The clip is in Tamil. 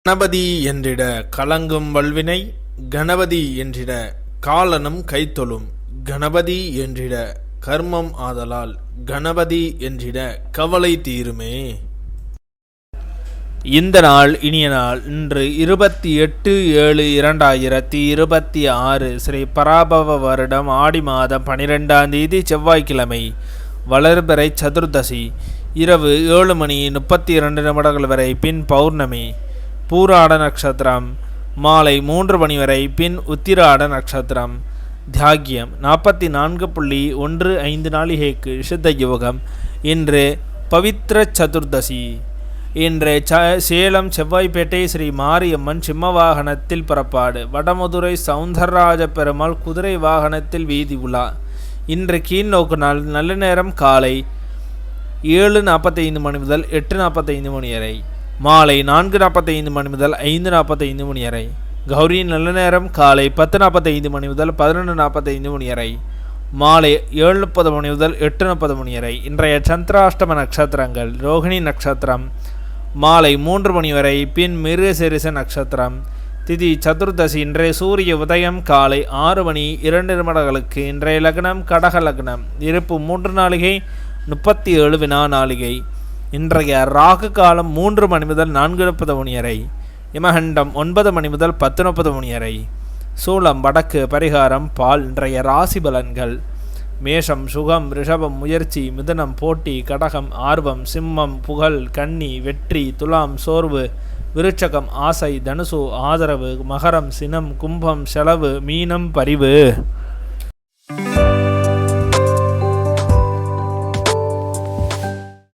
கணபதி என்றிட கலங்கும் வல்வினை, கணபதி என்றிட காலனும் கைத்தொழும், கணபதி என்றிட கர்மம் ஆதலால், கணபதி என்றிட கவலை தீருமே. இந்த நாள் இனிய நாள். இன்று 28/7/2026 ஸ்ரீ பராபவ வருடம் ஆடி மாதம் 12ஆம் தேதி செவ்வாய்க்கிழமை, வளர்பிறை சதுர்தசி. இரவு 7:32 வரை பின் பௌர்ணமி. பூராட நட்சத்திரம் மாலை 3 மணி வரை பின் உத்திராட நட்சத்திரம். தியாகியம் 44.15 நாளிகைக்கு சித்த யோகம். இன்று பவித்ர சதுர்தசி. இன்று சேலம் செவ்வாய்ப்பேட்டை ஸ்ரீ மாரியம்மன் சிம்ம வாகனத்தில் புறப்பாடு. வடமதுரை சவுந்தரராஜ பெருமாள் குதிரை வாகனத்தில் வீதி உலா. இன்று கீழ்நோக்கு நாள். நல்ல நேரம் காலை 7:45 முதல் 8:45 வரை. மாலை 4:45 முதல் 5:45 வரை. கௌரி நல்ல நேரம் காலை 10:45 முதல் 11:45 வரை. மாலை 7:30 முதல் 8:30 வரை. இன்றைய சந்திராஷ்டம நட்சத்திரங்கள்: ரோகிணி நட்சத்திரம் மாலை 3 மணி வரை பின் மிருகசீரிஷ நட்சத்திரம். திதி சதுர்தசி. இன்றைய சூரிய உதயம் காலை 6:02 இன்றைய லக்னம் கடக லக்னம். இருப்பு 3 நாளிகை 37 வினா நாளிகை. இன்றைய ராகு காலம் 3 மணி முதல் 4:30 வரை. யமகண்டம் 9 மணி முதல் 10:30 வரை. சூலம் வடக்கு. பரிகாரம் பால். இன்றைய ராசி பலன்கள்: மேஷம் சுகம், ரிஷபம் முயற்சி, மிதுனம் போட்டி, கடகம் ஆர்வம், சிம்மம் புகழ், கன்னி வெற்றி, துலாம் சோர்வு, விருட்சகம் ஆசை, தனுசு ஆதரவு, மகரம் சினம், கும்பம் செலவு, மீனம் பரிவு.